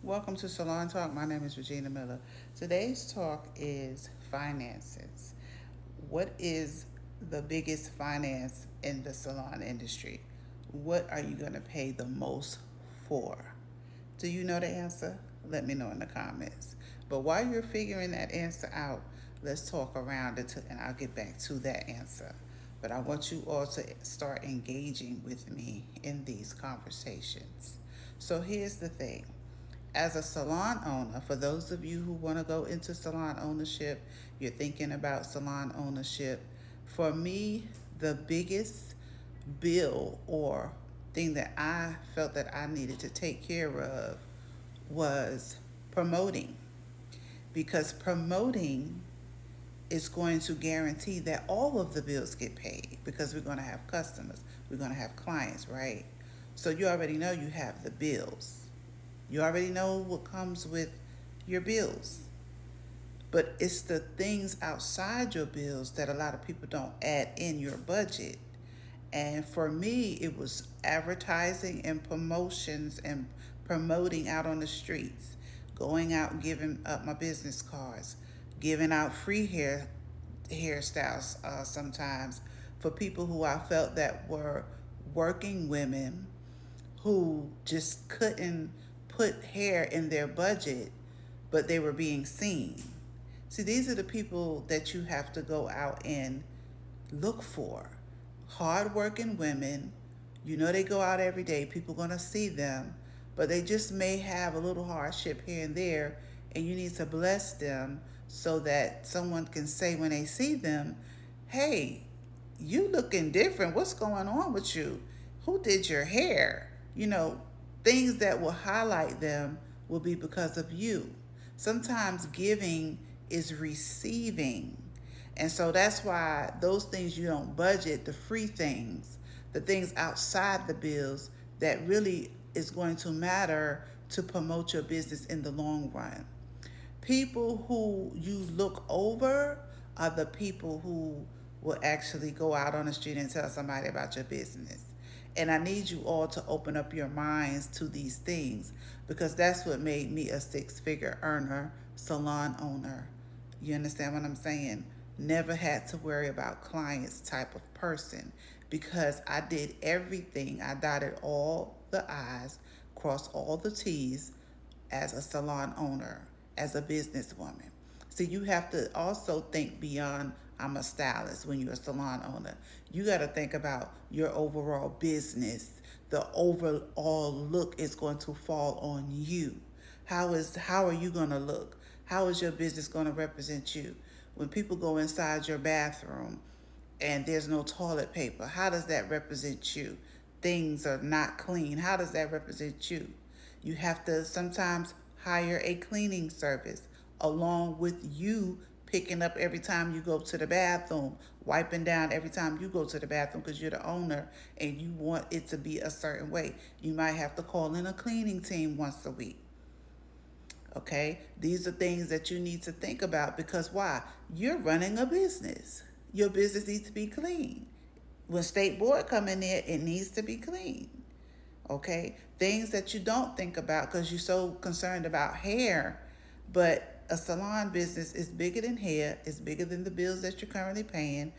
Welcome to Salon Talk. My name is Regina Miller. Today's talk is finances. What is the biggest finance in the salon industry? What are you going to pay the most for? Do you know the answer? Let me know in the comments. But while you're figuring that answer out, let's talk around it and I'll get back to that answer. But I want you all to start engaging with me in these conversations. So here's the thing. As a salon owner, for those of you who want to go into salon ownership, you're thinking about salon ownership. For me, the biggest bill or thing that I felt that I needed to take care of was promoting, because promoting is going to guarantee that all of the bills get paid because we're going to have customers, we're going to have clients, right? So you already know you have the bills. You already know what comes with your bills. But it's the things outside your bills that a lot of people don't add in your budget. And for me, it was advertising and promotions and promoting out on the streets, going out and giving up my business cards, giving out free hairstyles sometimes for people who I felt that were working women who just couldn't put hair in their budget, but they were being seen. See, these are the people that you have to go out and look for. Hardworking women, you know they go out every day, people going to see them, but they just may have a little hardship here and there, and you need to bless them so that someone can say when they see them, hey, you looking different. What's going on with you? Who did your hair? Things that will highlight them will be because of you. Sometimes giving is receiving. And so that's why those things you don't budget, the free things, the things outside the bills that really is going to matter to promote your business in the long run. People who you look over are the people who will actually go out on the street and tell somebody about your business. And I need you all to open up your minds to these things, because that's what made me a six-figure earner, salon owner. You understand what I'm saying? Never had to worry about clients type of person, because I did everything. I dotted all the I's, crossed all the T's as a salon owner, as a businesswoman. See, you have to also think beyond I'm a stylist when you're a salon owner. You got to think about your overall business. The overall look is going to fall on you. How are you going to look? How is your business going to represent you? When people go inside your bathroom and there's no toilet paper, how does that represent you? Things are not clean. How does that represent you? You have to sometimes hire a cleaning service along with you picking up every time you go to the bathroom, wiping down every time you go to the bathroom because you're the owner and you want it to be a certain way. You might have to call in a cleaning team once a week. Okay? These are things that you need to think about, because why? You're running a business. Your business needs to be clean. When state board come in there, it needs to be clean. Okay? Things that you don't think about because you're so concerned about hair, but a salon business is bigger than hair, it's bigger than the bills that you're currently paying,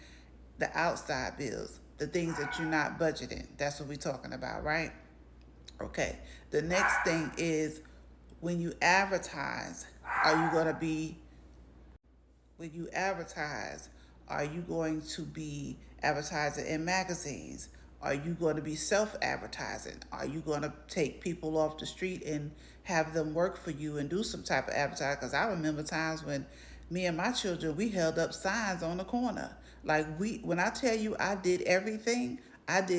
the outside bills, the things that you're not budgeting. That's what we're talking about, right? Okay. The next thing is, when you advertise, are you going to be when you advertise, are you going to be advertising in magazines? Are you going to be self-advertising? Are you going to take people off the street and have them work for you and do some type of advertising? Because I remember times when me and my children, we held up signs on the corner. Like, when I tell you I did everything as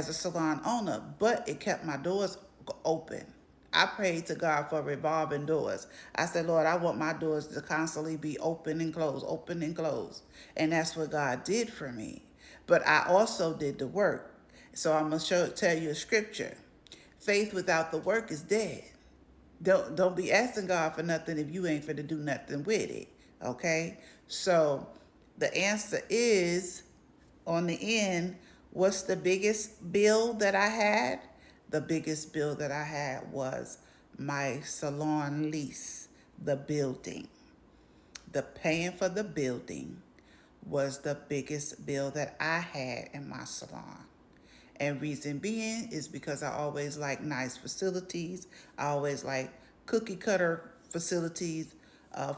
a salon owner, but it kept my doors open. I prayed to God for revolving doors. I said, Lord, I want my doors to constantly be open and closed, open and closed. And that's what God did for me. But I also did the work. So I'm going to tell you a scripture. Faith without the work is dead. Don't be asking God for nothing if you ain't finna do nothing with it. Okay? So the answer is, on the end, what's the biggest bill that I had? The biggest bill that I had was my salon lease, the building. The paying for the building was the biggest bill that I had in my salon. And reason being is because I always like nice facilities. I always like cookie cutter facilities,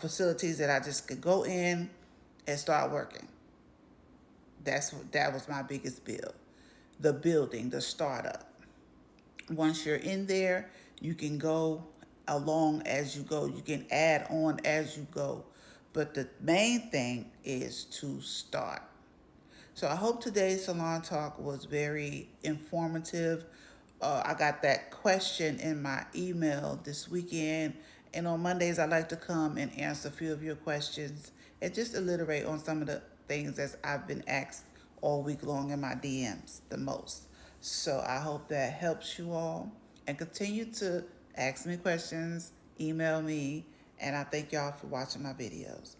facilities that I just could go in and start working. That was my biggest bill. The building, the startup. Once you're in there, you can go along as you go. You can add on as you go. But the main thing is to start. So I hope today's salon talk was very informative. I got that question in my email this weekend, and on Mondays I like to come and answer a few of your questions and just alliterate on some of the things that I've been asked all week long in my DMs the most. So I hope that helps you all, and continue to ask me questions, email me, and I thank y'all for watching my videos.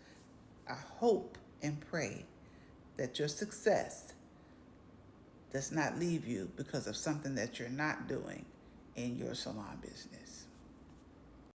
I hope and pray that your success does not leave you because of something that you're not doing in your salon business.